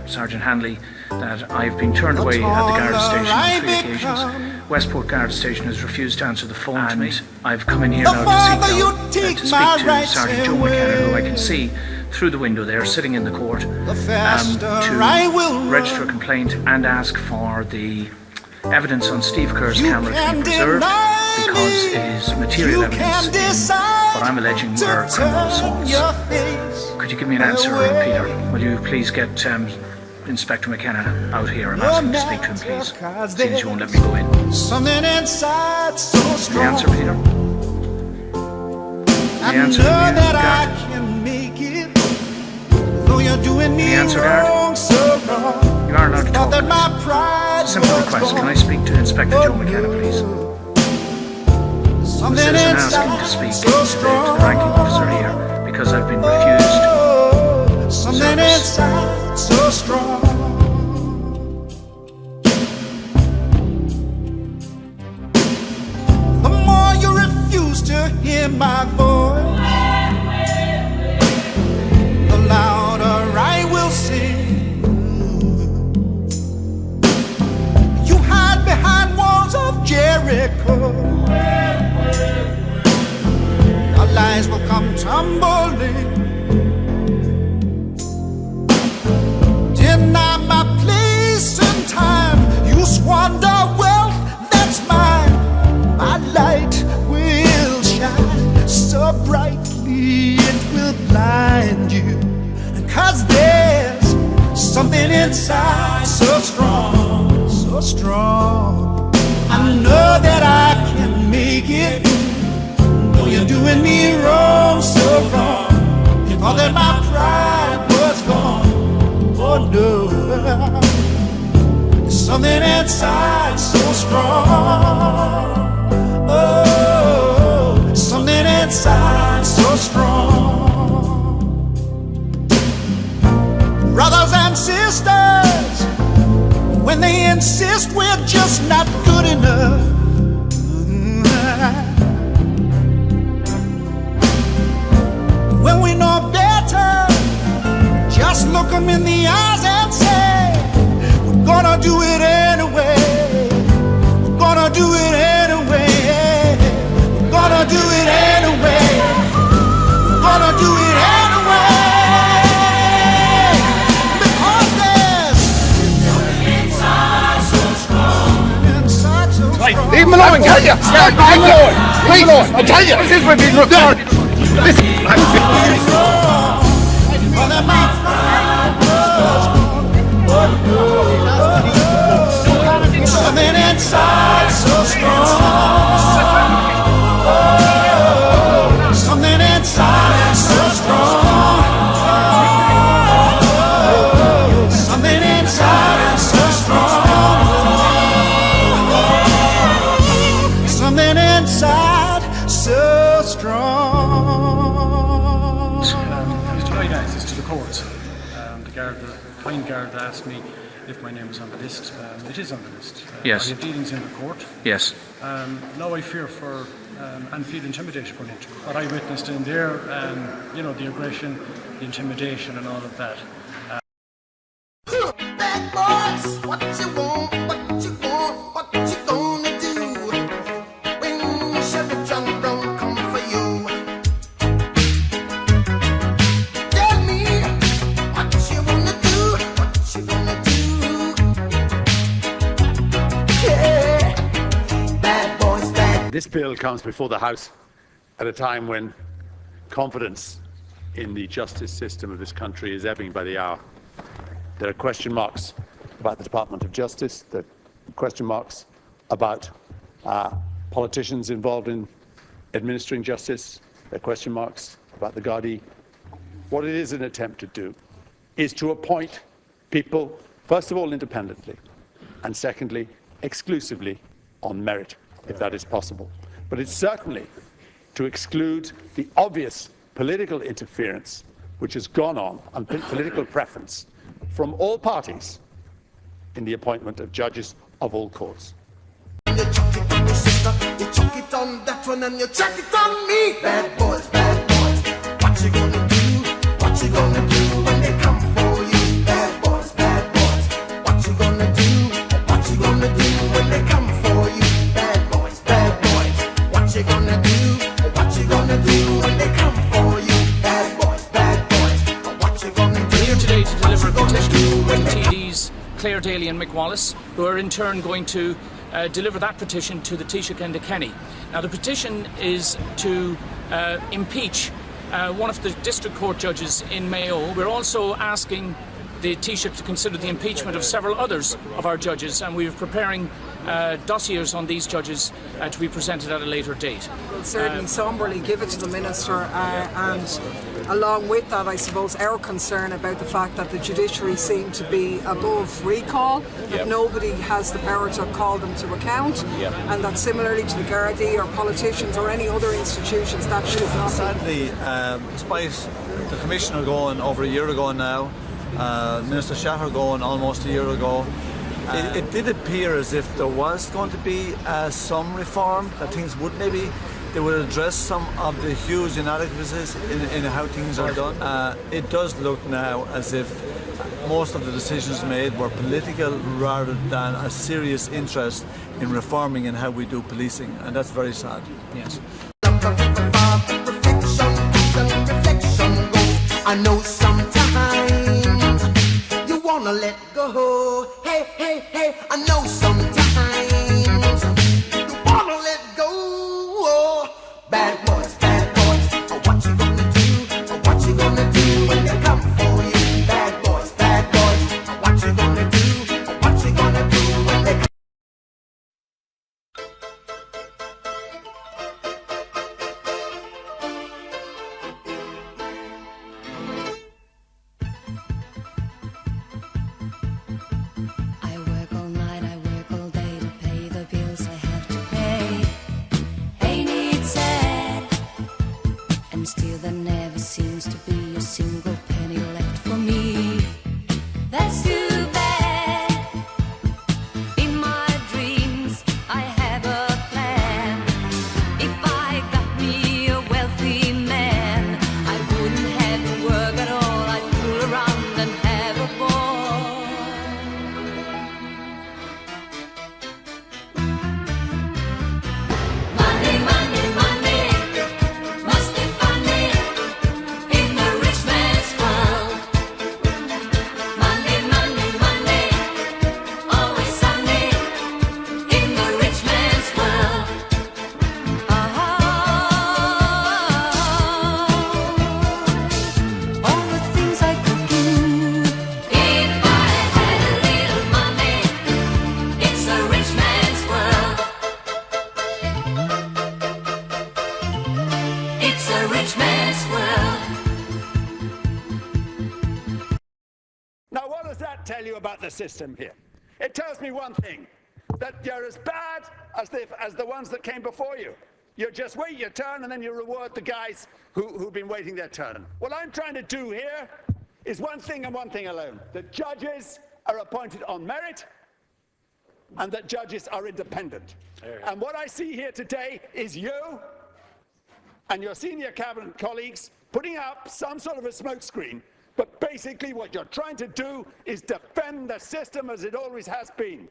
Sergeant Hanley, that I've been turned away at the guard station on 3 occasions. Westport Guard Station has refused to answer the phone to me. I've come in here now to speak to Sergeant Joe McKenna, who I can see through the window there, sitting in the court, to register a complaint and ask for the evidence on Steve Kerr's camera to be preserved, because it is material evidence in what I'm alleging were criminal assaults. Could you give me an answer, Peter? Will you please get Inspector McKenna out here and ask him to speak to him, please, seeing as you won't let me go in? The answer, Peter? The answer, guard? The answer, guard? You are allowed to talk, please. Simple request. Can I speak to Inspector Joe McKenna, please? The citizen asking to speak to the ranking officer here because I've been refused service. So strong. The more you refuse to hear my voice, the louder I will sing. You hide behind walls of Jericho, our lies will come tumbling. Deny my place and time, you squander wealth that's mine. My light will shine so brightly it will blind you. And 'cause there's something inside so strong, so strong. I know that I can make it, though you're doing me wrong, so wrong. You thought that my pride was gone. Oh no, there's something inside so strong. Oh, something inside so strong. Brothers and sisters, when they insist we're just not good enough, when we know better, just look them in the eyes and say, we're gonna do it anyway. We're gonna do it anyway. We're gonna do it anyway. We're gonna do it anyway. Because there's inside so strong. Inside so strong. Right, leave him alone, tell you. Leave him alone. Leave him alone. I tell you. This is where we look down. Listen. Something inside so strong. Oh, something inside so strong. Oh, something inside so strong. Something inside so strong. Mr. Lloyd asked this to the court. The fine guard asked me if my name was on the list. It is on the list. Yes. I have dealings in the court. Yes. Now I fear for and feel intimidated going into court. What I witnessed in there, the aggression, the intimidation and all of that. Bad boys, what you want, what you want, what you gonna do when Chevy John don't come for you? Tell me what you wanna do, what you gonna do. Yeah, bad boys, bad. This bill comes before the House at a time when confidence in the justice system of this country is ebbing by the hour. There are question marks about the Department of Justice. There are question marks about politicians involved in administering justice. There are question marks about the Gardaí. What it is an attempt to do is to appoint people, first of all, independently, and secondly, exclusively on merit, if that is possible. But it's certainly to exclude the obvious political interference which has gone on and political preference from all parties in the appointment of judges of all courts. You chuck it on your sister, you chuck it on that one, and you chuck it on me. Bad boys, what you gonna do? What you gonna do when they gonna do? What you gonna do when they come for you? Bad boys, what you gonna do? We're here today to deliver a petition to TDs Claire Daly and Mick Wallace, who are in turn going to deliver that petition to the Taoiseach and the Kenny. Now the petition is to impeach one of the district court judges in Mayo. We're also asking the Taoiseach to consider the impeachment of several others of our judges, and we're preparing dossiers on these judges to be presented at a later date. We'll certainly somberly give it to the Minister, and along with that, I suppose, our concern about the fact that the judiciary seem to be above recall, that nobody has the power to call them to account, and that similarly to the Gardaí or politicians or any other institutions, that should not be. Sadly, despite the Commissioner going over a year ago now, Minister Shatter going almost a year ago, it did appear as if there was going to be some reform, that things would maybe, they would address some of the huge inadequacies in how things are done. It does look now as if most of the decisions made were political rather than a serious interest in reforming and how we do policing, and that's very sad. Yes. I know sometimes you wanna let go. Hey, hey, hey, I know sometimes you wanna let go. Bad boys, what you gonna do? What you gonna do when they come for you? Bad boys, what you gonna do? What you gonna do when they come? I work all night, I work all day to pay the bills I have to pay. Ain't it sad? And still there never seems to be a single penny left for me. That's too bad. In my dreams I have a plan. If I got me a wealthy man, I wouldn't have to work at all. I'd fool around and have a ball. Money, money, money, must be funny in the rich man's world. Money, money, money, always sunny in the rich man's world. All the things I could do if I had a little money. It's a rich man's world. It's a rich man's world. Now, what does that tell you about the system here? It tells me one thing, that you're as bad as the ones that came before you. You just wait your turn and then you reward the guys who've been waiting their turn. What I'm trying to do here is one thing and one thing alone. That judges are appointed on merit and that judges are independent. And what I see here today is you and your senior cabinet colleagues putting up some sort of a smokescreen. But basically what you're trying to do is defend the system as it always has been.